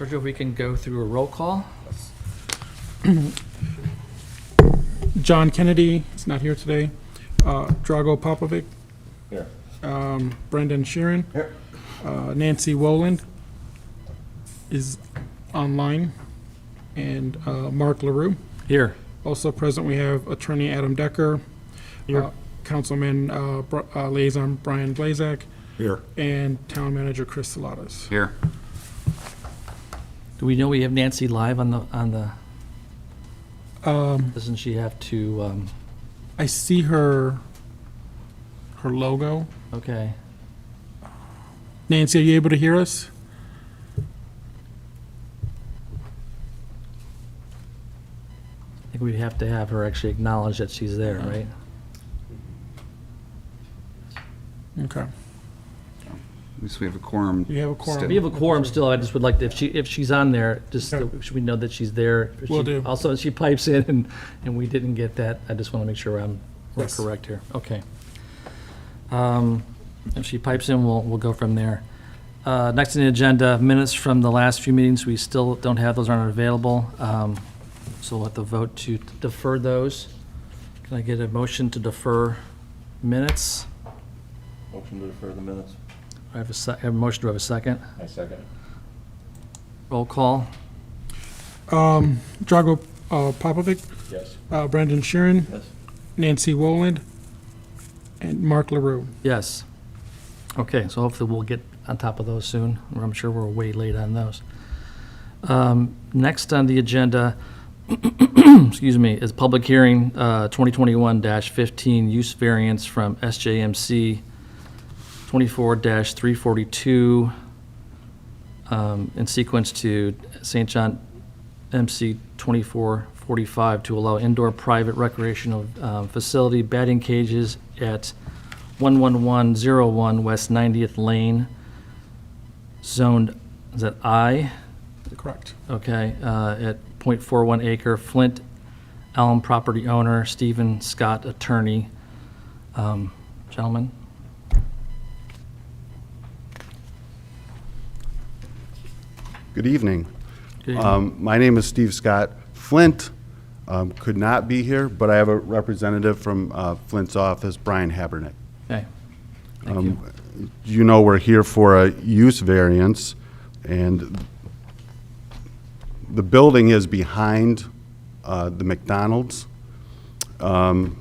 Sergio, if we can go through a roll call? John Kennedy is not here today. Drago Popovic. Here. Brendan Sheeran. Here. Nancy Woland is online. And Mark LaRue. Here. Also present, we have Attorney Adam Decker. Here. Councilman Liaison Brian Blazak. Here. And Town Manager Chris Salatas. Here. Do we know we have Nancy live on the, doesn't she have to, I see her logo. okay. Nancy, are you able to hear us? I think we'd have to have her actually acknowledge that she's there, right? Okay. At least we have a quorum. You have a quorum. We have a quorum still, I just would like to, if she's on there, just so we know that she's there. Will do. Also, she pipes in and we didn't get that, I just want to make sure we're Yes. correct here. Okay. If she pipes in, we'll go from there. Next on the agenda, minutes from the last few meetings, we still don't have, those aren't available. So we'll have to vote to defer those. Can I get a motion to defer minutes? Motion to defer the minutes. I have I have a motion, do I have a second? I second. Roll call? Drago Popovic, Yes. Brendan Sheeran, Yes. Nancy Woland, and Mark LaRue. Yes. Okay, so hopefully we'll get on top of those soon. I'm sure we're way late on those. Next on the agenda, excuse me, is public hearing 2021-15 use variance from SJMC 24-342 in sequence to St. John MC 2445 to allow indoor private recreational facility batting cages at 11101 West 90th Lane, zoned, is that I? Correct. Okay, at .41 acre, Flint Elm property owner, Stephen Scott, attorney. Gentlemen? Good evening. Good evening. My name is Steve Scott. Flint could not be here, but I have a representative from Flint's office, Brian Habernick. Okay, thank you. You know we're here for a use variance, and the building is behind the McDonald's. I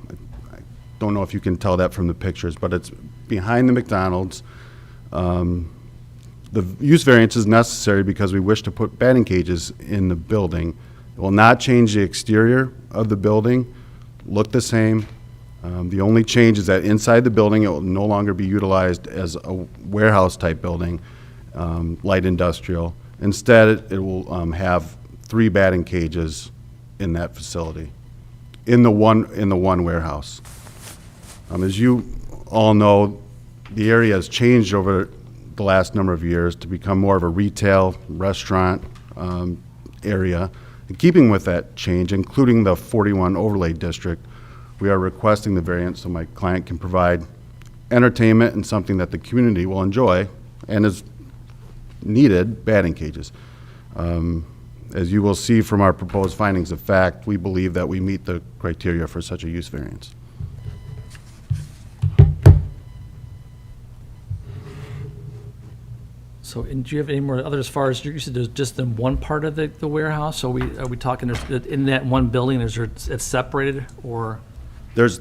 don't know if you can tell that from the pictures, but it's behind the McDonald's. The use variance is necessary because we wish to put batting cages in the building. It will not change the exterior of the building, look the same. The only change is that inside the building, it will no longer be utilized as a warehouse-type building, light industrial. Instead, it will have 3 batting cages in that facility, in the one warehouse. As you all know, the area has changed over the last number of years to become more of a retail restaurant area. In keeping with that change, including the 41 overlay district, we are requesting the variance so my client can provide entertainment and something that the community will enjoy and is needed, batting cages. As you will see from our proposed findings of fact, we believe that we meet the criteria for such a use variance. So, and do you have any more other, as far as, you said there's just in one part of the warehouse? So are we talking, in that one building, it's separated, or? There's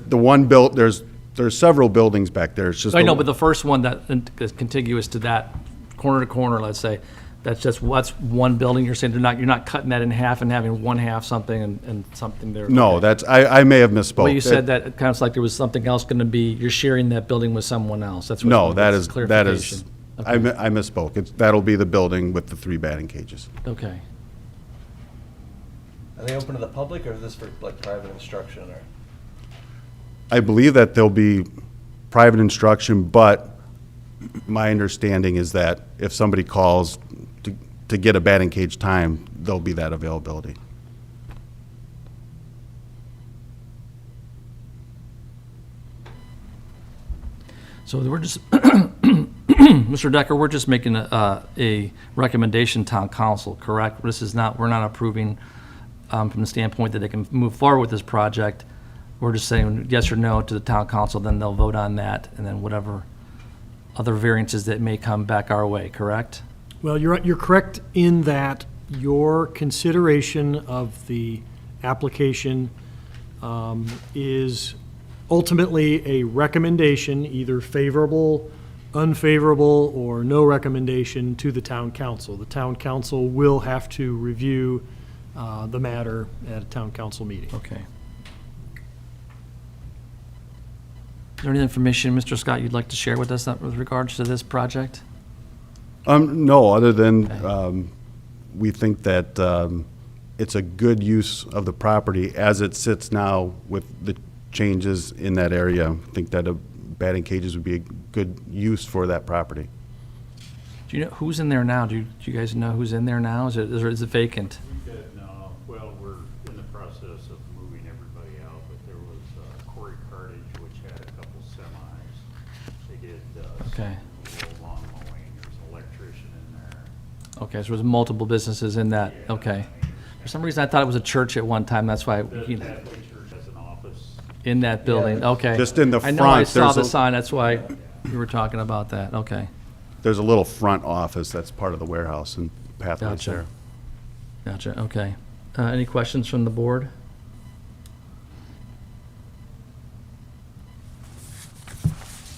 several buildings back there. It's just I know, but the first one that is contiguous to that, corner to corner, let's say, that's one building, you're saying you're not cutting that in half and having one half something and something there? No, Okay. I may have misspoke. Well, you said that it sounds like there was something else going to be, you're sharing that building with someone else. That's what. No, that that's is, clarification. I misspoke. That'll be the building with the 3 batting cages. Okay. Are they open to the public, or is this for like private instruction, or? I believe that there'll be private instruction, but my understanding is that if somebody calls to get a batting cage time, there'll be that availability. So we're just, Mr. Decker, we're just making a recommendation to town council, correct? This is not, we're not approving from the standpoint that they can move forward with this project. We're just saying yes or no to the town council, then they'll vote on that, and then whatever other variances that may come back our way, correct? Well, you're correct in that your consideration of the application is ultimately a recommendation, either favorable, unfavorable, or no recommendation to the town council. The town council will have to review the matter at a town council meeting. Okay. Is there any information, Mr. Scott, you'd like to share with us with regards to this project? No, other than we think that it's a good use of the property as it sits now with the changes in that area. I think that batting cages would be a good use for that property. Do you know who's in there now? Do you guys know who's in there now? Is it vacant? We did, no, well, we're in the process of moving everybody out, but there was Corey Cartage, which had a couple semis. They did Okay. some little lawn mowing, there's an electrician in there. Okay, so there's multiple businesses in that, okay. For some reason, I thought it was a church at one time, that's why, The Catholic Church has an office. in that building, okay. Just in the I know I front, saw there's the a- sign, that's why we were talking about that, okay. There's a little front office that's part of the warehouse and pathways Gotcha. there. Gotcha, okay. Any questions from the board?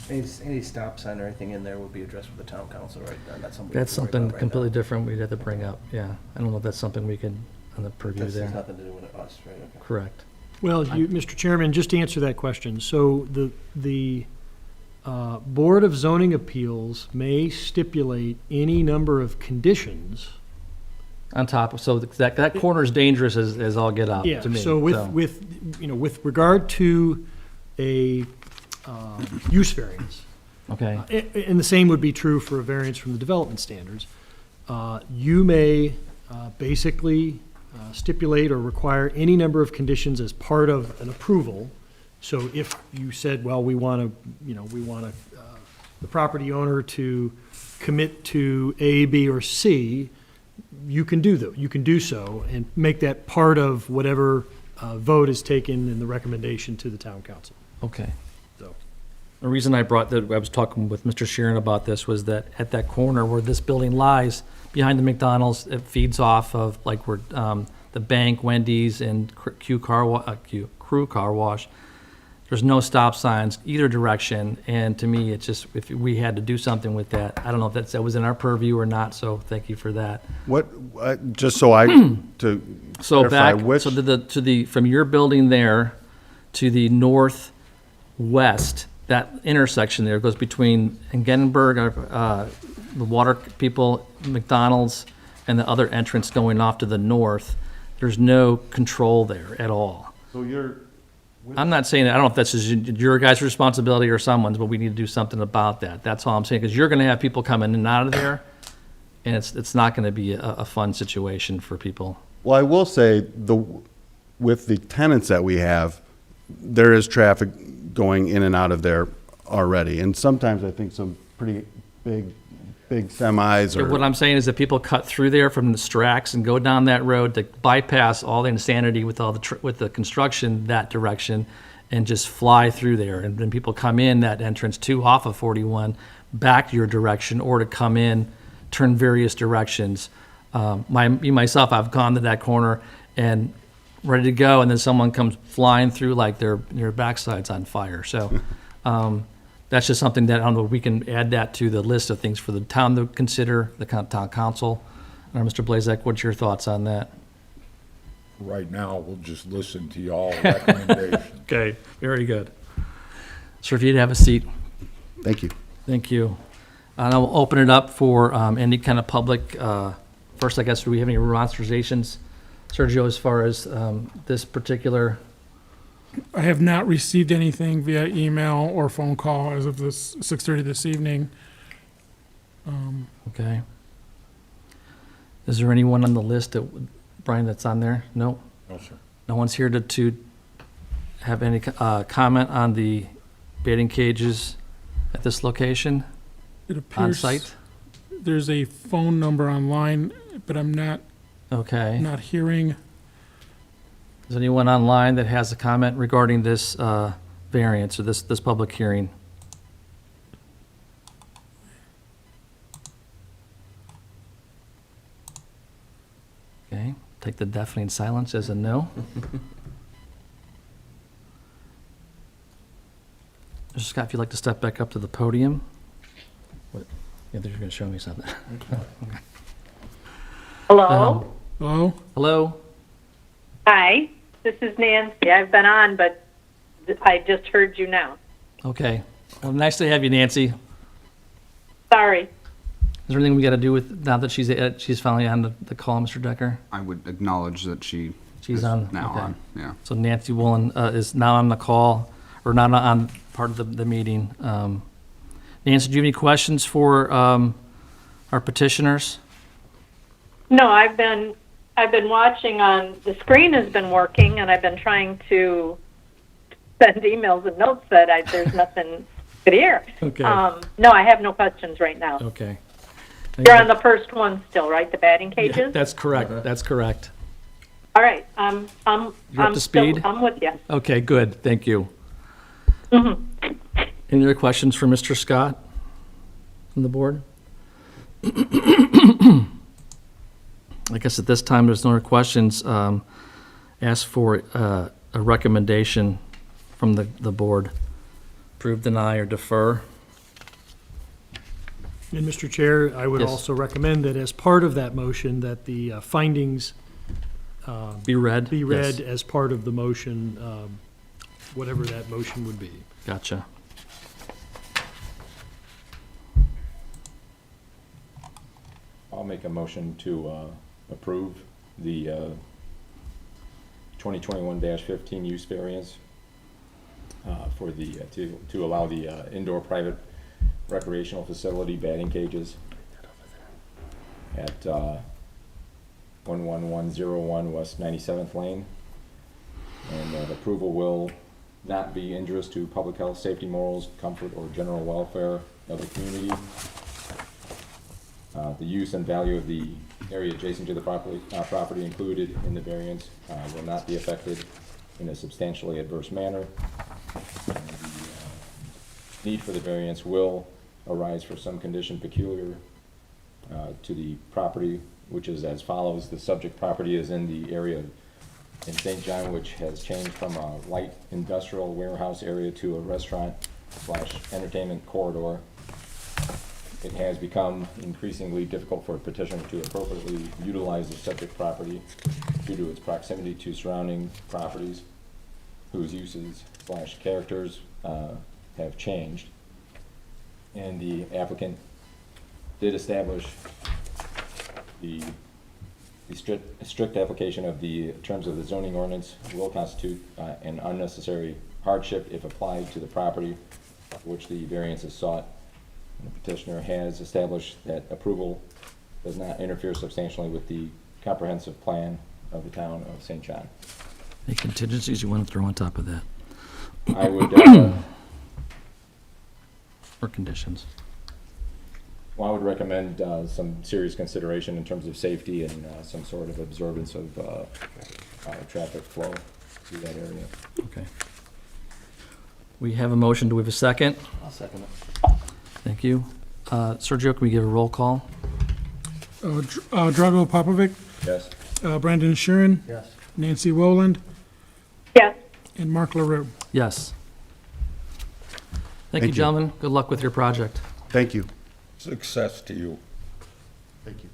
Any stop sign or anything in there would be addressed with the town council, right? That's something. That's we can worry something about right completely now. different we'd have to bring up, yeah. I don't know if that's something we could, on the purview This has there. nothing to do with us, right? Okay. Correct. Well, Mr. Chairman, just to answer that question, so the Board of Zoning Appeals may stipulate any number of conditions. On top, so that corner is dangerous as all get out, Yeah, to me. so with regard to a use variance, Okay, and the same would be true for a variance from the development standards, you may basically stipulate or require any number of conditions as part of an approval. So if you said, well, we want the property owner to commit to A, B, or C, you can do that. You can do so and make that part of whatever vote is taken in the recommendation to the town council. okay. So, The reason I brought that, I was talking with Mr. Sheeran about this, was that at that corner where this building lies, behind the McDonald's, it feeds off of like where the bank, Wendy's, and Crew Car Wash. There's no stop signs either direction, and to me, it's just, if we had to do something with that, I don't know if that was in our purview or not, so thank you for that. What, just so to So clarify, back, which, so from your building there to the northwest, that intersection there goes between Gettysburg, the water people, McDonald's, and the other entrance going off to the north. There's no control there at all. so you're, I'm not saying, I don't know if that's your guys' responsibility or someone's, but we need to do something about that. That's all I'm saying, because you're gonna have people coming in and out of there, and it's not gonna be a fun situation for people. well, I will say, with the tenants that we have, there is traffic going in and out of there already, and sometimes I think some pretty big semis So what or, I'm saying is that people cut through there from the Strax and go down that road to bypass all the insanity with all with the construction that direction and just fly through there. And then people come in that entrance too off of 41 back your direction, or to come in, turn various directions. Myself, I've gone to that corner and ready to go, and then someone comes flying through like their backside's on fire. So that's just something that, I don't know, we can add that to the list of things for the town to consider, the town council. Mr. Blazek, what's your thoughts on that? Right now, we'll just listen to y'all recommendations. Okay, very good. Sir, if you'd have a seat. thank you. Thank you. And I'll open it up for any kind of public, first, I guess, do we have any remonstrations, Sergio, as far as this particular? I have not received anything via email or phone call as of this 6:30 this evening. Okay. Is there anyone on the list that, Brian, that's on there? No? No, sir. No one's here to have any comment on the baiting cages at this location? It on appears site? there's a phone number online, but I'm not Okay. hearing. Is anyone online that has a comment regarding this variance or this public hearing? Okay, take the deafening silence as a no. Mr. Scott, if you'd like to step back up to the podium. What? Yeah, they're going to show me something. Hello? Hello? Hello? Hi, this is Nancy. I've been on, but I just heard you now. Okay. Well, nice to have you, Nancy. Is Sorry. there anything we got to do with, now that she's finally on the call, Mr. Decker? I would acknowledge that she She's is on, now okay. on, yeah. So Nancy Woolen is now on the call, or not on part of the meeting. Nancy, do you have any questions for our petitioners? No, I've been watching on, the screen has been working, and I've been trying to send emails and notes that there's nothing good here. Okay. No, I have no questions right now. Okay. You're on the first one still, right? The batting cages? That's correct, that's correct. All right, You're up I'm to still, speed? I'm with you. Okay, good, thank you. Any other questions for Mr. Scott from the board? I guess at this time, there's no other questions. Ask for a recommendation from the board. Approve, deny, or defer. And Mr. Chair, I would Yes. also recommend that as part of that motion, that the findings Be read? be Yes. read as part of the motion, whatever that motion would be. Gotcha. I'll make a motion to approve the 2021-15 use variance for the, to allow the indoor private recreational facility batting cages at 11101 West 97th Lane. And that approval will not be injurious to public health, safety, morals, comfort, or general welfare of the community. The use and value of the area adjacent to the property included in the variance will not be affected in a substantially adverse manner. And the need for the variance will arise for some condition peculiar to the property, which is as follows. The subject property is in the area in St. John, which has changed from a light industrial warehouse area to a restaurant/entertainment corridor. It has become increasingly difficult for a petitioner to appropriately utilize the subject property due to its proximity to surrounding properties whose uses/characters have changed. And the applicant did establish the strict application of the terms of the zoning ordinance will constitute an unnecessary hardship if applied to the property for which the variance is sought. And the petitioner has established that approval does not interfere substantially with the comprehensive plan of the town of St. John. Any contingencies you want to throw on top of that, I would, or conditions? well, I would recommend some serious consideration in terms of safety and some sort of observance of traffic flow through that area. Okay. We have a motion. Do we have a second? I'll second it. Thank you. Sergio, can we give a roll call? Drago Popovic, Yes? Brandon Shuren, Yes. Nancy Woland, Yes. and Mark LaRue. Yes. Thank you, Thank you. gentlemen. Good luck with your project. Thank you. Success to you. Thank you.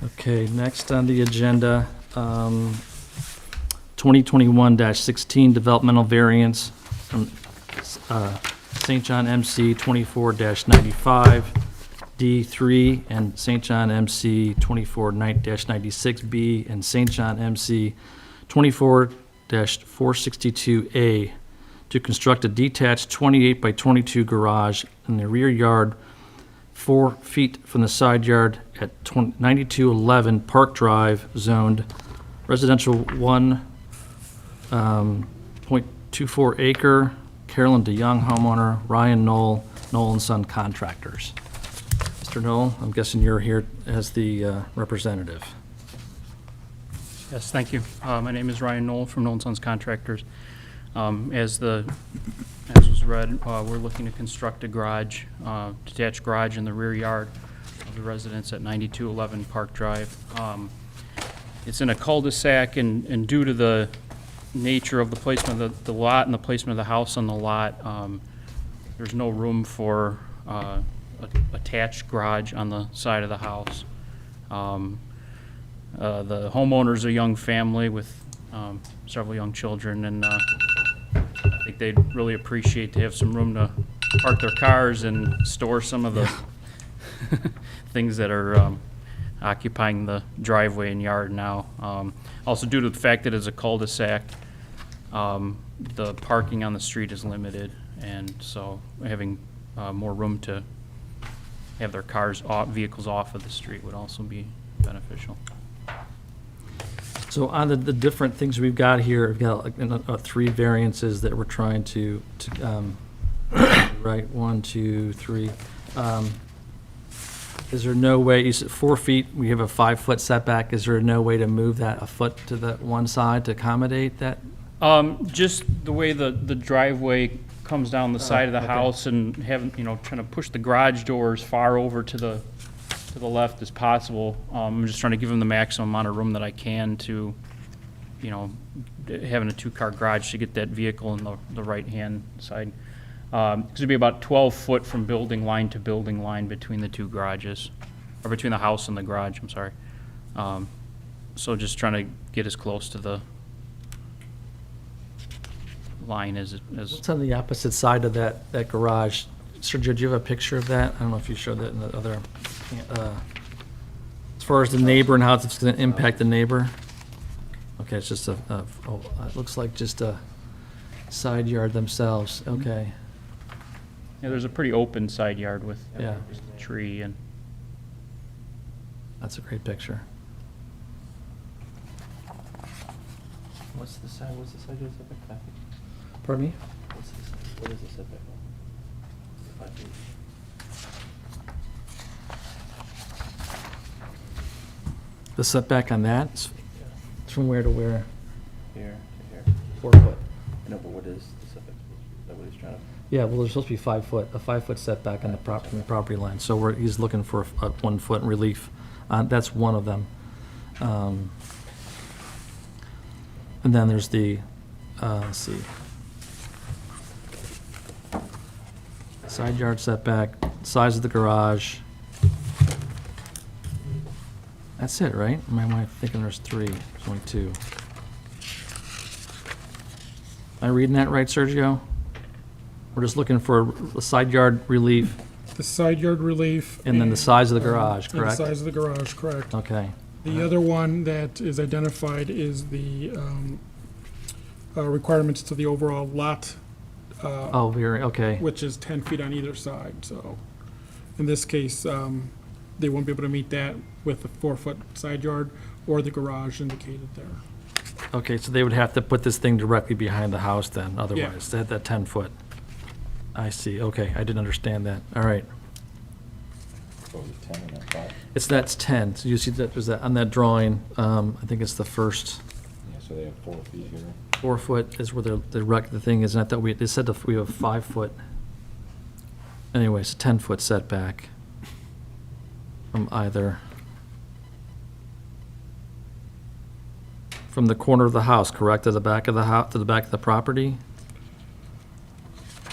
Okay, next on the agenda, 2021-16 developmental variance from St. John MC 24-95, D3, and St. John MC 24-96B, and St. John MC 24-462A to construct a detached 28 by 22 garage in the rear yard 4 feet from the side yard at 9211 Park Drive, zoned residential 1.24 acre, Carolyn DeYoung homeowner, Ryan Knoll, Knoll and Son Contractors. Mr. Knoll, I'm guessing you're here as the representative. Yes, thank you. My name is Ryan Knoll from Knoll & Sons Contractors. As was read, we're looking to construct a garage, detached garage in the rear yard of the residence at 9211 Park Drive. It's in a cul-de-sac, and due to the nature of the placement of the lot and the placement of the house on the lot, there's no room for a attached garage on the side of the house. The homeowner's a young family with several young children, and I think they'd really appreciate to have some room to park their cars and store some of the things that are occupying the driveway and yard now. Also, due to the fact that it's a cul-de-sac, the parking on the street is limited, and so having more room to have their vehicles off of the street would also be beneficial. So on the different things we've got here, we've got like, 3 variances that we're trying to right, 1, 2, 3. Is there no way, you said 4 feet, we have a 5-foot setback, is there no way to move that a foot to the one side to accommodate that? Just the way the driveway comes down the side of the okay. house, and having, trying to push the garage doors far over to the left as possible. I'm just trying to give them the maximum amount of room that I can to, having a 2-car garage to get that vehicle in the right-hand side. Because it'd be about 12 foot from building line to building line between the 2 garages, or between the house and the garage, I'm sorry. So just trying to get as close to the line as What's on the opposite side of that garage? Sergio, do you have a picture of that? I don't know if you showed that in the other, as far as the neighbor and how it's going to impact the neighbor? Okay, it's just it looks like just a side yard themselves, okay. Yeah, there's a pretty open side yard with Yeah. just a tree and. That's a great picture. What's the side yard setback? Pardon me? What is the setback? 5 feet. The setback on that, it's from where to where? Here to here. 4 foot. I know, but what is the setback? Is that what he's trying to? Yeah, well, there's supposed to be 5 foot, a 5-foot setback on the property line. So he's looking for a 1 foot relief. That's one of them. And then there's the, let's see. Side yard setback, size of the garage. That's it, right? Am I thinking there's 3? There's only 2. Am I reading that right, Sergio? We're just looking for a side yard relief The side yard relief. and then the size of the garage, And the correct? size of the garage, correct. Okay. The other one that is identified is the requirements to the overall lot, Oh, very, okay. which is 10 feet on either side, so in this case, they won't be able to meet that with the 4-foot side yard or the garage indicated there. Okay, so they would have to put this thing directly behind the house then, otherwise, that 10 foot. I see, okay, I didn't understand that, all right. So is it 10 and then 5? That's 10, so you see that, there's that, on that drawing, I think it's the first Yeah, so they have 4 feet here. 4 foot is where the thing is, and I thought they said that we have 5 foot. Anyways, 10 foot setback from either, from the corner of the house, correct, to the back of the house, to the back of the property?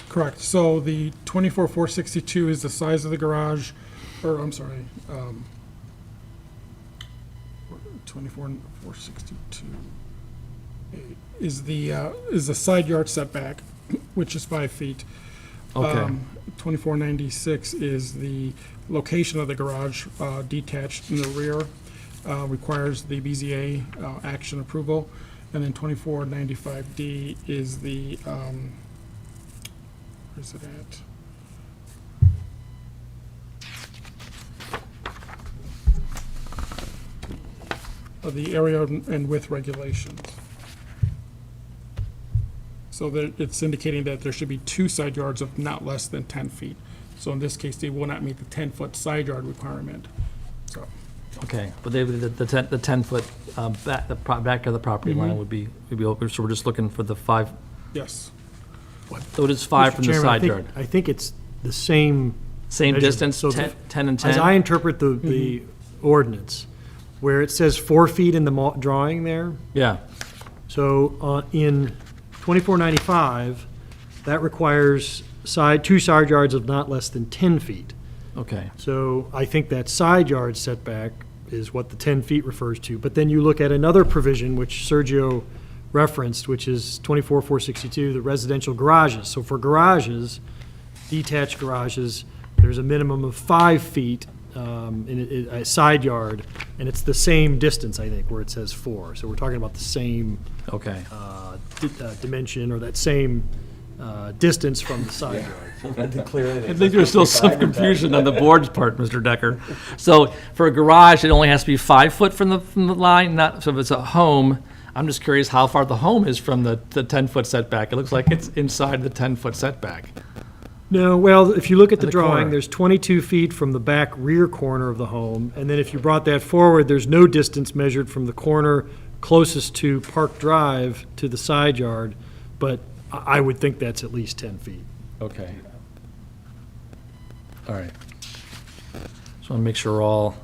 Correct, so the 24,462 is the size of the garage, or, I'm sorry, 24,462 is the side yard setback, which is 5 feet. Okay, 2496 is the location of the garage, detached in the rear, requires the BZA action approval. And then 2495D is the, where's it at? of the area and width regulations. So that it's indicating that there should be 2 side yards of not less than 10 feet. So in this case, they will not meet the 10-foot side yard requirement. So, Okay, but they, the 10-foot back of the property line would be open, so we're just looking for the 5, yes. so it is 5 Mr. from the Chairman, side yard. I think it's the same. Same measurement. distance, So 10 and 10? As I interpret the ordinance, where it says 4 feet in the drawing there, Yeah, so in 2495, that requires 2 side yards of not less than 10 feet. okay, So I think that side yard setback is what the 10 feet refers to. But then you look at another provision, which Sergio referenced, which is 24-462, the residential garages. So for garages, detached garages, there's a minimum of 5 feet in a side yard, and it's the same distance, I think, where it says 4. So we're talking about the same okay. dimension, or that same distance from the side yard. I think there's still some confusion on the board's part, Mr. Decker. So for a garage, it only has to be 5 foot from the line, not, so if it's a home, I'm just curious how far the home is from the 10-foot setback. It looks like it's inside the 10-foot setback. No, well, if you look at the the corner. drawing, there's 22 feet from the back rear corner of the home, and then if you brought that forward, there's no distance measured from the corner closest to Park Drive to the side yard, but I would think that's at least 10 feet. Okay. All right. Just want to make sure we're all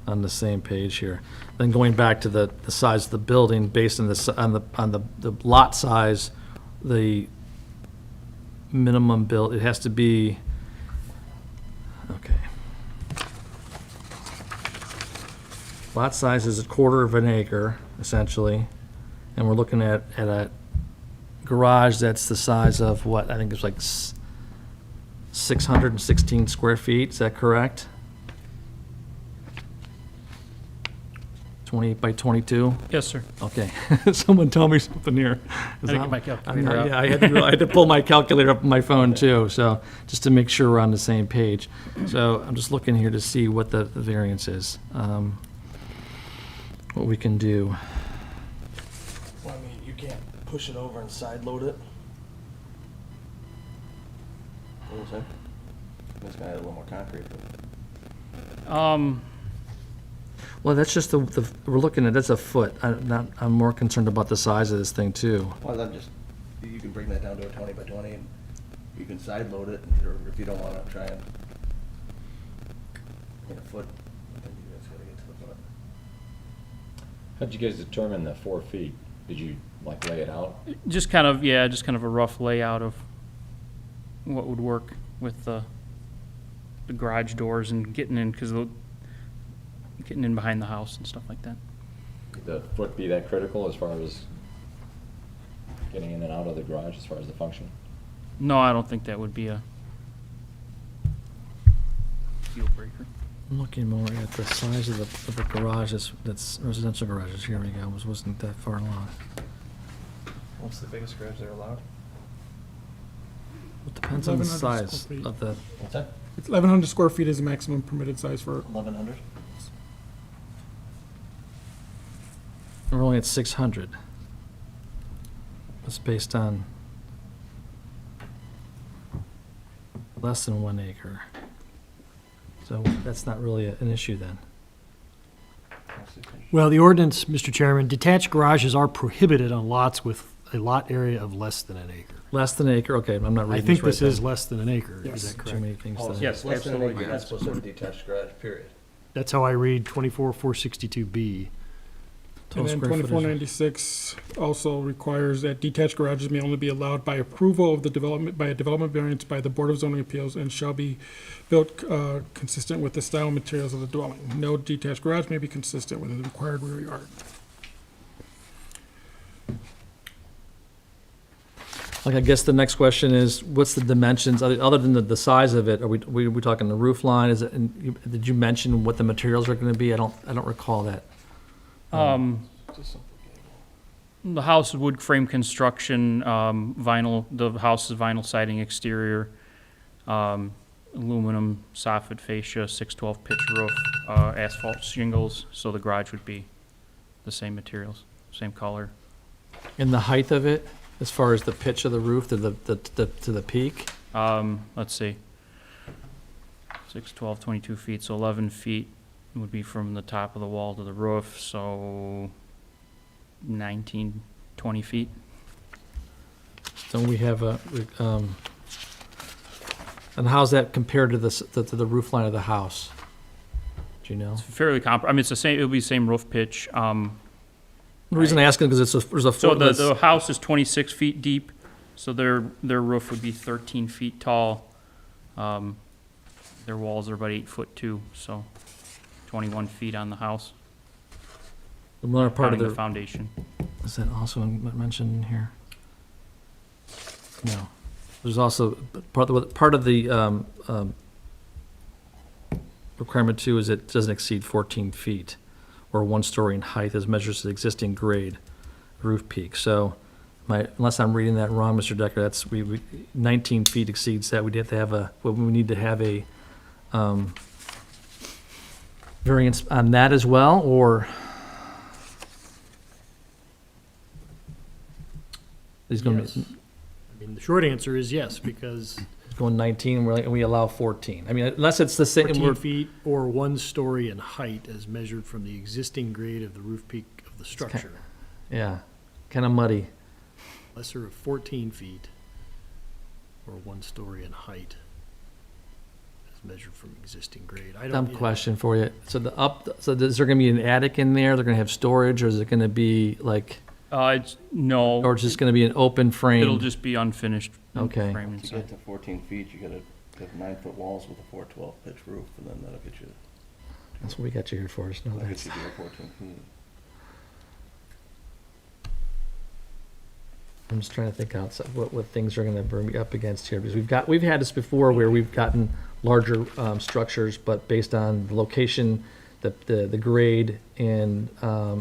on the same page here. Then going back to the size of the building, based on the lot size, the minimum build, it has to be, okay. Lot size is a quarter of an acre, essentially, and we're looking at a garage that's the size of what, I think it's like 616 square feet, is that correct? 20 by 22? Yes, sir. Okay, someone tell me something here. I didn't get my calculator out. Yeah, I had to pull my calculator up on my phone too, so, just to make sure we're on the same page. So, I'm just looking here to see what the variance is, what we can do. Well, I mean, you can't push it over and side load it. What was that? This guy had a little more concrete. Well, that's just we're looking at, that's a foot. I'm more concerned about the size of this thing too. Well, I'm just, you can bring that down to a 20 by 20, and you can side load it, or if you don't want to try and, a foot, I think you guys gotta get to the foot. How'd you guys determine the 4 feet? Did you like lay it out? Just kind of, yeah, just kind of a rough layout of what would work with the garage doors and getting in, because getting in behind the house and stuff like that. Would the foot be that critical as far as getting in and out of the garage, as far as the function? No, I don't think that would be a deal breaker. I'm looking more at the size of the garages, that's residential garages, here we go, wasn't that far along. What's the biggest garage they're allowed? It depends on the 1,100 size square feet. of the, What's that? It's 1,100 square feet is the maximum permitted size for, 1,100? we're only at 600. It's based on less than 1 acre. So that's not really an issue then. Well, the ordinance, Mr. Chairman, detached garages are prohibited on lots with a lot area of less than an acre. Less than an acre, okay, I'm not I reading think this this right is then. less than an acre, Yes. is that Too correct? many things Oh, to. Yes, less than an acre, absolutely. you're not supposed to have a detached garage, period. That's how I read 24-462B. Total and then square footage. 2496 also requires that detached garages may only be allowed by approval of the development, by a development variance by the Board of Zoning Appeals, and shall be built consistent with the style and materials of the dwelling. No detached garage may be consistent with the required rear yard. Like, I guess the next question is, what's the dimensions, other than the size of it, are we talking the roof line, is it, and did you mention what the materials are gonna be? I don't recall that. The house is wood frame construction, vinyl, the house is vinyl siding exterior, aluminum soffit fascia, 612 pitch roof, asphalt shingles, so the garage would be the same materials, same color. And the height of it, as far as the pitch of the roof to the peak? Let's see. 6, 12, 22 feet, so 11 feet would be from the top of the wall to the roof, so 19, 20 feet. Don't we have and how's that compared to the roof line of the house? Do you know? It's fairly I mean, it's the same, it'll be the same roof pitch. The reason I ask is because there's a So foot. the house is 26 feet deep, so their roof would be 13 feet tall. Their walls are about 8 foot too, so 21 feet on the house, Another part of counting the the, foundation. is that also mentioned in here? No. There's also, part of the requirement too is it doesn't exceed 14 feet or 1 story in height as measured as the existing grade roof peak. So unless I'm reading that wrong, Mr. Decker, that's, 19 feet exceeds that. We'd have to have we need to have a variance on that as well, or? He's going Yes. to I mean, the short answer is yes, because going 19, and we allow 14. I mean, unless it's the same. 14 feet or 1 story in height as measured from the existing grade of the roof peak of the structure. Yeah, kind of muddy. Lesser of 14 feet or 1 story in height as measured from existing grade. I Dumb don't, question for you. So is there going to be an attic in there? They're going to have storage, or is it going to be like, No, or is this going to be an open frame? it'll just be unfinished Okay. frame To inside. get to 14 feet, you gotta have 9-foot walls with a 412 pitch roof, and then that'll get you, That's what we got you here for. Is no, that'll that's, get you to 14 feet. I'm just trying to think outside what things are going to bring me up against here, because we've had this before where we've gotten larger structures, but based on the location, the grade, and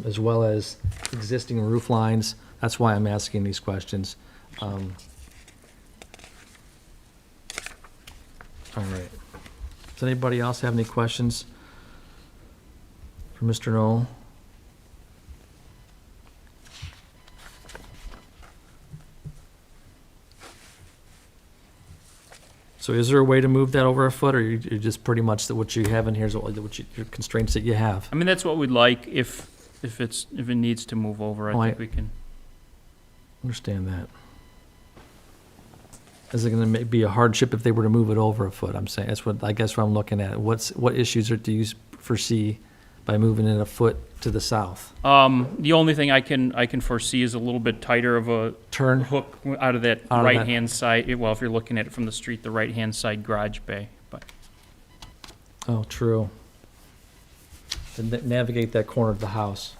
as well as existing roof lines. That's why I'm asking these questions. All right. Does anybody else have any questions for Mr. Knoll? So is there a way to move that over a foot, or you just pretty much that what you have in here is your constraints that you have? I mean, that's what we'd like, if it needs to move over, Oh, I think we can. Understand that. Is it gonna be a hardship if they were to move it over a foot? I'm saying, that's what, I guess what I'm looking at. What issues do you foresee by moving it a foot to the south? The only thing I can foresee is a little bit tighter of a Turn? hook out of that Out of that- right-hand side, well, if you're looking at it from the street, the right-hand side garage bay, but. Oh, true. To navigate that corner of the house.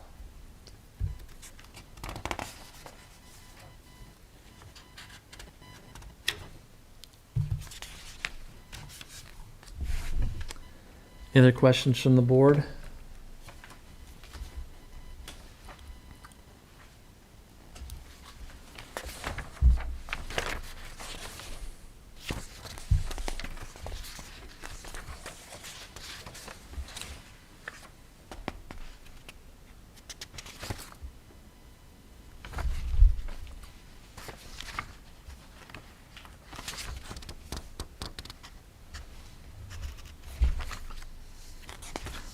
Any other questions from the board?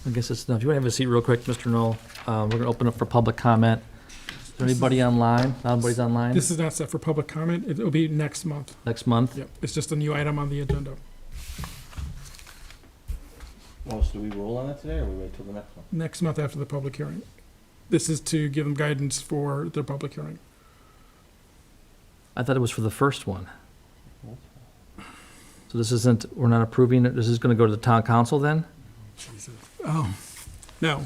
I guess it's enough. If you want to have a seat real quick, Mr. Knoll, we're going to open up for public comment. Is there anybody online? Nobody's online? This is not set for public comment. It'll be next month. Next month? Yep, it's just a new item on the agenda. Well, so do we roll on it today, or we wait till the next one? Next month after the public hearing. This is to give them guidance for their public hearing. I thought it was for the first one. So this isn't, we're not approving it, this is going to go to the town council then? Oh, no.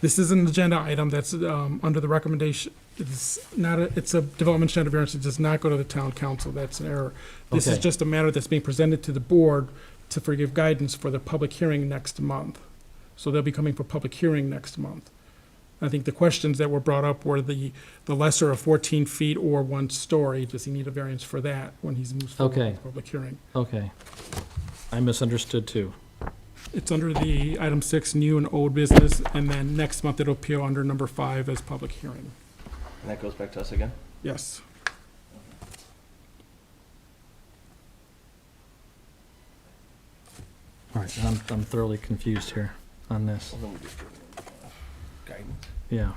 This is an agenda item that's under the recommendation. It's not, it's a development standard variance. It does not go to the town council. That's an error. This is Okay. just a matter that's being presented to the board to give guidance for the public hearing next month. So they'll be coming for public hearing next month. I think the questions that were brought up were the lesser of 14 feet or 1 story. Does he need a variance for that when he's moves forward Okay. with the public hearing? Okay. I misunderstood too. It's under the item 6, new and old business, and then next month it'll appear under number 5 as public hearing. And that goes back to us again? Yes. All right, I'm thoroughly confused here on this. Well, then we just guidance. Yeah.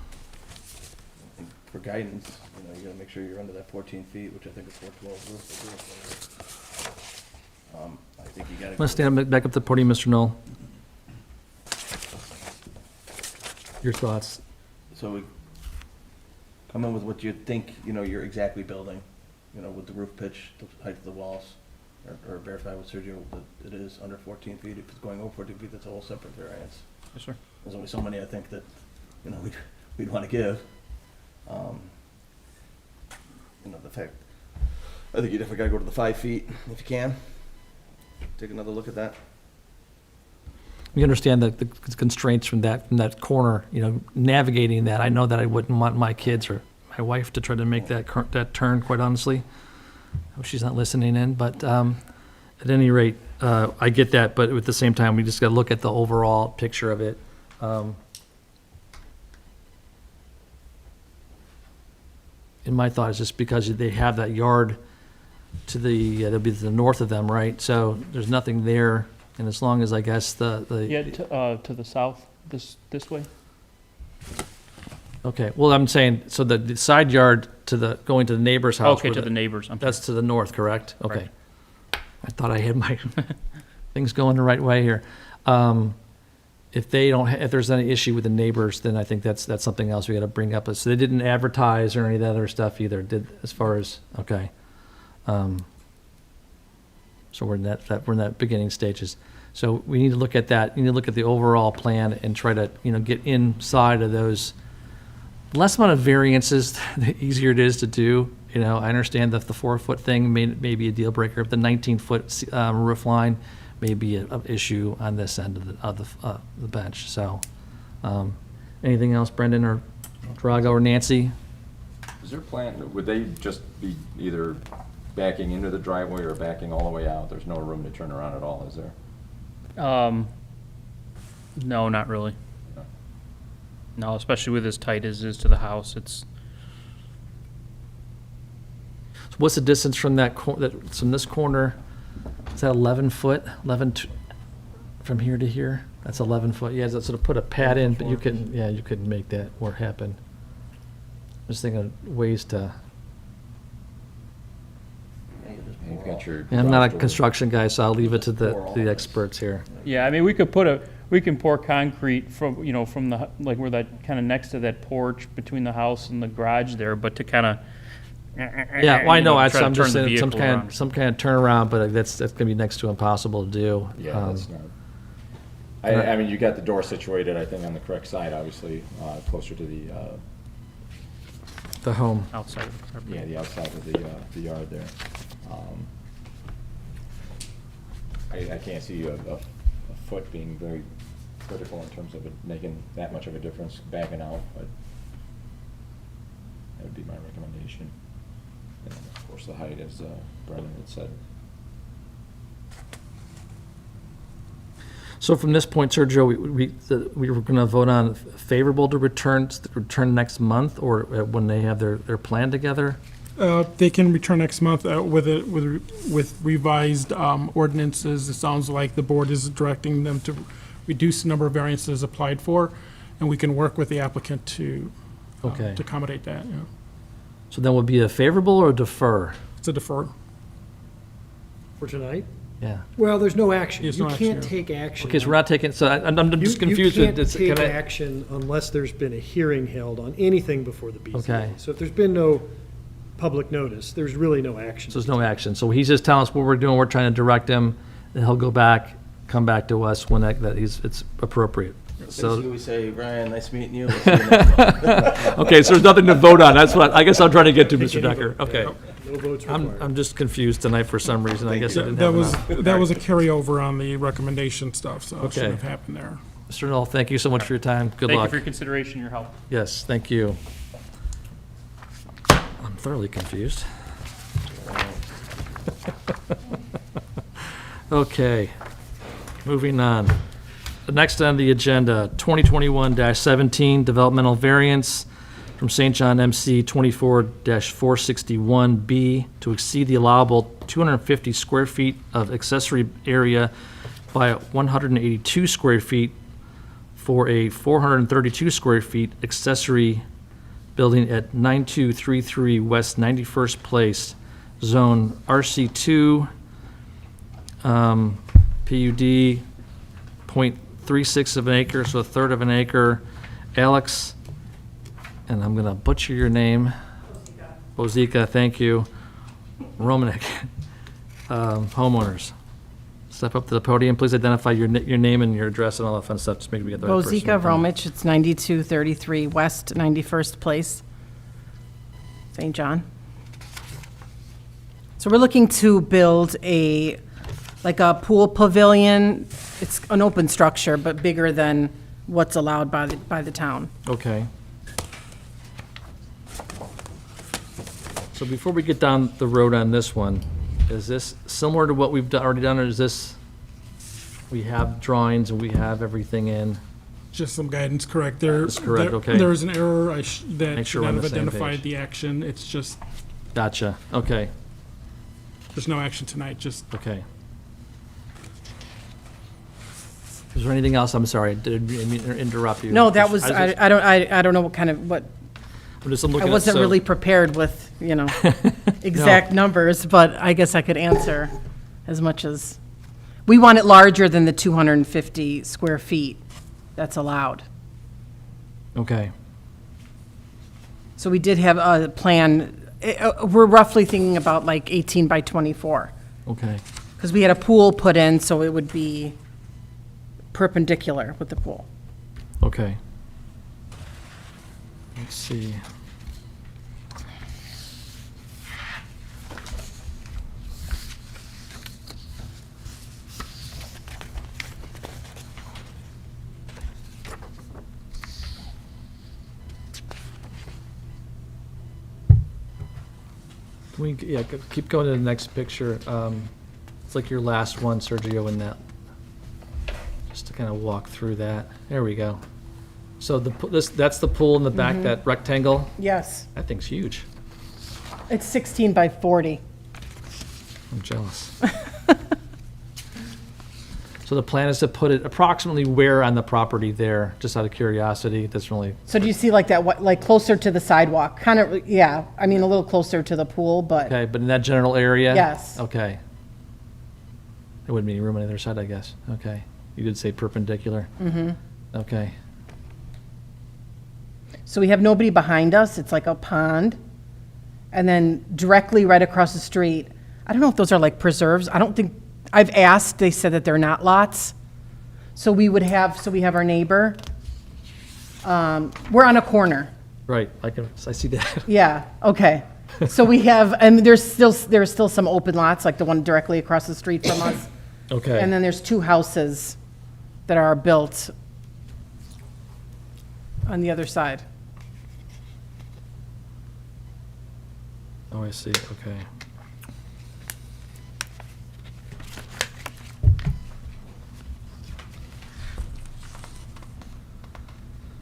And for guidance, you gotta make sure you're under that 14 feet, which I think is 412 roof. I think you gotta. I'm gonna stand back up to the podium, Mr. Knoll. Your thoughts? So we come in with what you think, you're exactly building, with the roof pitch, the height of the walls, or verify with Sergio that it is under 14 feet. If it's going over 14 feet, that's a whole separate variance. Yes, sir. There's only so many I think that, we'd want to give. The fact, I think you definitely gotta go to the 5 feet if you can. Take another look at that. We understand the constraints from that corner, navigating that. I know that I wouldn't want my kids or my wife to try to make that turn, quite honestly. I hope she's not listening in, but at any rate, I get that, but at the same time, we just gotta look at the overall picture of it. And my thought is just because they have that yard to they'll be to the north of them, right? So there's nothing there, and as long as, I guess, Yeah, to the south, this way? Okay, well, I'm saying, so the side yard going to the neighbor's house. Okay, where to the neighbors, I'm sorry. That's to the north, correct? Okay. Correct. I thought I had my things going the right way here. If there's any issue with the neighbors, then I think that's something else we gotta bring up. So they didn't advertise or any of that other stuff either, as far as, okay. So we're in that beginning stages. So we need to look at that. You need to look at the overall plan and try to, get inside of those. The less amount of variances, the easier it is to do. I understand that the 4-foot thing may be a deal breaker. If the 19-foot roof line may be an issue on this end of the bench. So, anything else, Brendan or Drago or Nancy? Is there a plan, would they just be either backing into the driveway or backing all the way out? There's no room to turn around at all, is there? No, not really. No. No, especially with as tight as it is to the house, it's, So what's the distance from from this corner? Is that 11 foot? From here to here? That's 11 foot. Yeah, so to put a pad in, but you could make that work happen. Just thinking of ways to. You've got your I'm not garage a door. construction guy, so I'll leave it to Pour all the this. experts here. yeah, I mean, we can pour concrete from the, like where that, kind of next to that porch between the house and the garage there, but to kind of. Yeah, well, I know, I'm try to just turn the saying some vehicle kind around. of, some kind of turnaround, but that's gonna be next to impossible to do. Yeah, that's not. I mean, you got the door situated, I think, on the correct side, obviously, closer to The home. Outside of the property. the outside of the yard there. I can't see a foot being very critical in terms of it making that much of a difference backing out, but that would be my recommendation. And then, of course, the height, as Brendan had said. So from this point, Sergio, we were gonna vote on favorable to return next month, or when they have their plan together? They can return next month with revised ordinances. It sounds like the board is directing them to reduce the number of variances applied for, and we can work with the applicant to Okay. to accommodate that. Yeah. So then would be a favorable or defer? It's a defer. For tonight? Yeah. Well, there's no action. There's You no action, can't yeah. take action. Okay, so we're not taking, so I'm just confused You with can't this. take Can I- action unless there's been a hearing held on anything before the BZA. Okay. So if there's been no public notice, there's really no action. So there's no action. So he's just telling us what we're doing, we're trying to direct him, and he'll go back, come back to us when it's appropriate. Basically, So, we say, Brian, nice meeting you. We'll see you next month. okay, so there's nothing to vote on, that's what, I guess I'm trying to get to, Mr. Decker. Okay. No votes I'm required. just confused tonight for some reason, I guess I didn't That have was enough. that was a carryover on the recommendation stuff, so it Okay. shouldn't have happened there. Mr. Knoll, thank you so much for your time, good Thank you luck. for your consideration, your help. Yes, thank you. I'm thoroughly confused. Okay, moving on. Next on the agenda, 2021-17, developmental variance from St. John MC 24-461B to exceed the allowable 250 square feet of accessory area by 182 square feet for a 432 square feet accessory building at 9233 West 91st Place, Zone RC2, PUD, 0.36 of an acre, so a third of an acre. Alex, and I'm gonna butcher your name. Bozika, thank you. Romanek, homeowners. Step up to the podium, please identify your name and your address and all that fun stuff, just make sure we get the right person. Bozika Romich, it's 9233 West 91st Place, St. John. So we're looking to build like a pool pavilion. It's an open structure, but bigger than what's allowed by the town. Okay. So before we get down the road on this one, is this similar to what we've already done, or is this, we have drawings and we have everything in? Just some guidance, correct. There, That's correct, okay. There was an error Make that sure should we're on not have the same identified page. the action. It's just, Gotcha, okay, there's no action tonight, just okay. Is there anything else? I'm sorry, I didn't mean to interrupt you. No, that was, I I don't know what kind of, what, I'm just looking I at- wasn't so- really prepared with, exact numbers, but I guess I could answer as much as, we want it larger than the 250 square feet that's allowed. Okay, So we did have a plan, we're roughly thinking about like 18 by 24, okay, because we had a pool put in, so it would be perpendicular with the pool. okay. Let's see. Can we, yeah, keep going to the next picture. It's like your last one, Sergio, in that, just to kind of walk through that. There we go. So that's the pool in the back, that rectangle? Yes, That thing's huge. it's 16 by 40. I'm jealous. So the plan is to put it approximately where on the property there, just out of curiosity? That's really, So do you see like that, like closer to the sidewalk? Kind of, yeah, I mean, a little closer to the pool, but okay, but in that general area? Yes. Okay. There wouldn't be any room on the other side, I guess. Okay. You did say perpendicular. Mm-hmm. Okay. so we have nobody behind us. It's like a pond. And then directly right across the street, I don't know if those are like preserves. I don't think, I've asked, they said that they're not lots. So we have our neighbor. We're on a corner. Right, I see that. Yeah, okay. So we have, and there's still some open lots, like the one directly across the street from us. Okay. And then there's two houses that are built on the other side. Oh, I see, okay.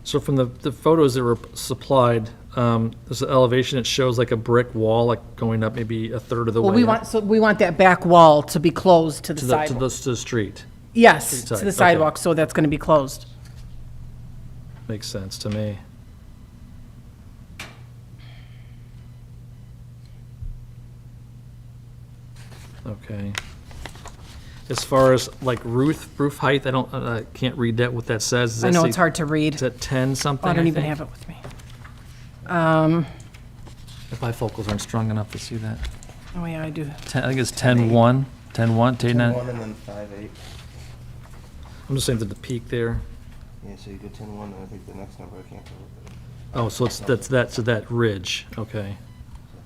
So from the photos that were supplied, there's an elevation that shows like a brick wall, like going up maybe a third of the way Well, up we want that back wall to be closed to the to sidewalk. to the street. Yes, street to side, the okay. sidewalk, so that's gonna be closed. Makes sense to me. Okay. As far as like roof height, I can't read that, what that says. Does I that know say- it's hard to read. Is that 10 something? I don't even think? have it with me. The bifocals aren't strong enough to see that. Oh, yeah, I do. 10, I think it's 10-1, 10-1, 10-9. 10-1 and then 5-8. I'm just saying that the peak there. Yeah, so you did 10-1, and I think the next number I can't tell. Oh, so that's that ridge, okay.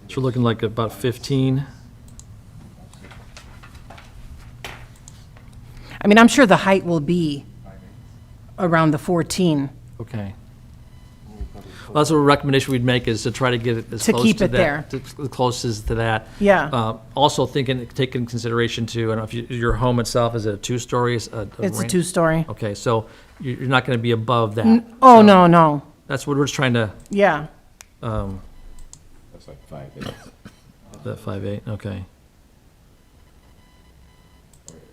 So we're looking like about 15. I mean, I'm sure the height will be around the 14. Okay. That's what a recommendation we'd make, is to try to get it as To close keep to it there. that. As close as to that. Yeah. Also thinking, take in consideration too, I don't know if your home itself, is it a two-story? It's a ranch? two-story. Okay, so you're not going to be above that. Oh, So no, no. That's what we're just trying to, Yeah. Looks like 5/8. that 5'8", okay.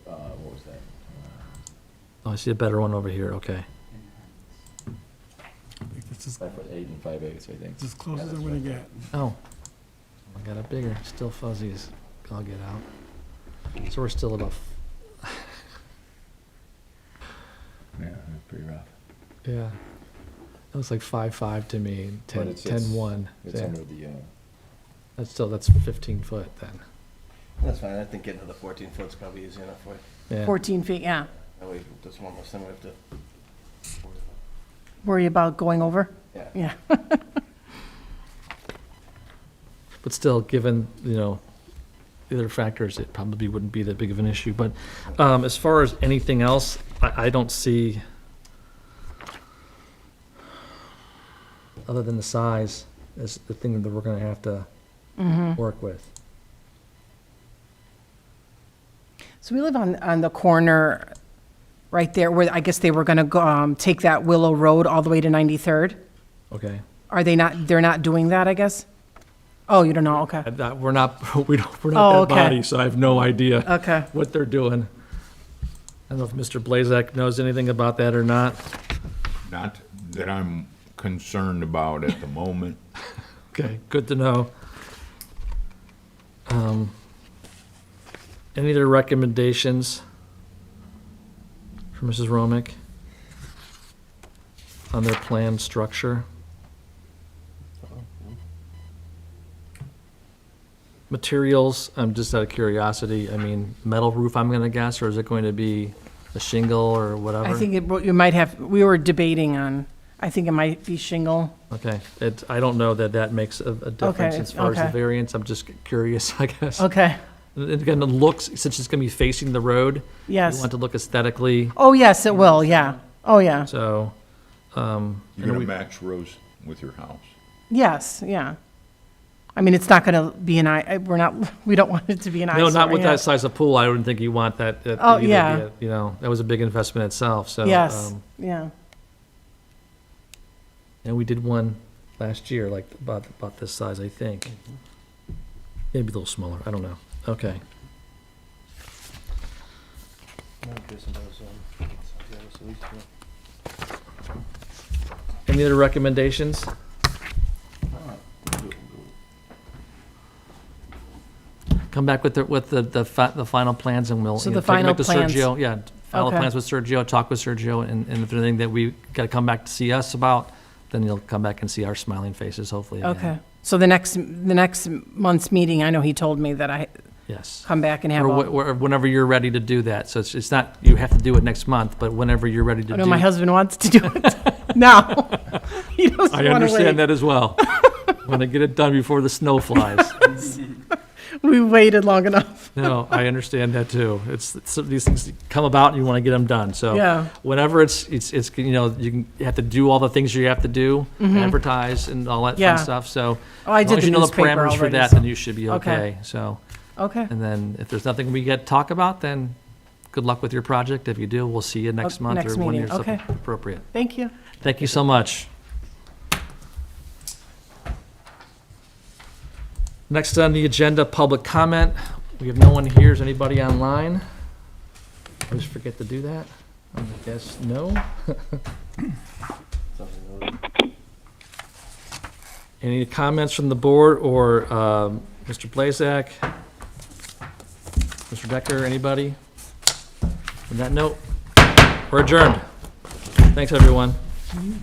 What was that? Oh, I see a better one over here, okay. This is 5'8" and 5/8, I think. as close as I'm gonna get. Oh, I got it bigger, still fuzzies. I'll get out. So we're still about, Yeah, that's pretty rough. yeah. It looks like 5'5" to me, But 10, it's- 10'1". It's under the, That's 15 foot then. That's fine, I think getting to the 14 foot's probably easy enough for you. Yeah. 14 feet, yeah. That way, just one more thing we have to. Worry about going over? Yeah. Yeah. But still, given, the other factors, it probably wouldn't be that big of an issue. But as far as anything else, I don't see, other than the size, as the thing that we're gonna have to work with. So we live on the corner right there where I guess they were gonna go, take that Willow Road all the way to 93rd. Okay? Are they not, they're not doing that, I guess? Oh, you don't know, okay. We're not, we're Oh, not that okay. body, so I have no idea Okay. what they're doing. I don't know if Mr. Blazak knows anything about that or not. Not that I'm concerned about at the moment. Okay, good to know. Any other recommendations for Mrs. Romick on their planned structure? Materials, just out of curiosity, I mean, metal roof, I'm gonna guess, or is it going to be a shingle or whatever? I think you might have, we were debating on, I think it might be shingle. Okay, I don't know that makes a difference Okay, as far as the okay. variance, I'm just curious, I guess. Okay, And again, the looks, since it's gonna be facing the road, you yes. want to look aesthetically, Oh, yes, it will, yeah. Oh, yeah. so, You're gonna match Rose with your house. Yes, yeah. I mean, it's not gonna be an we don't want it to be an eyesore. no, not with yeah. that size of pool, I wouldn't think you want that. Oh, either be yeah. that was a big investment itself, so. Yes, yeah. And we did one last year, like, about this size, I think. Maybe a little smaller, I don't know, okay. Any other recommendations? Come back with the final plans and we'll. So you know, the take them final back to plans. Sergio. Yeah, final Okay. plans with Sergio, talk with Sergio, and if there's anything that we gotta come back to see us about, then you'll come back and see our smiling faces, hopefully. again. Okay. So the next month's meeting, I know he told me that I Yes. come back and have Or a. whenever you're ready to do that. So it's not, you have to do it next month, but whenever you're ready to I do. know my husband wants to do it now. He doesn't want to I wait. understand that as well. Want to get it done before the snow flies. We waited long enough. No, I understand that too. These things come about and you want to get them done. So Yeah. whenever it's, you have to do all the things you have to do, advertise and all that Mm-hmm. Yeah. fun stuff. So Oh, I as long did as the you know the newspaper parameters for already, that, so- then you should be Okay. okay. So, Okay. and then if there's nothing we get to talk about, then good luck with your project. If you do, we'll see you next month next or when meeting. you're Okay. appropriate. Thank you. Thank you so much. Next on the agenda, public comment. We have no one here. Is anybody online? I always forget to do that. I guess no. Any comments from the board or Mr. Blazak? Mr. Decker, anybody? On that note, we're adjourned. Thanks, everyone.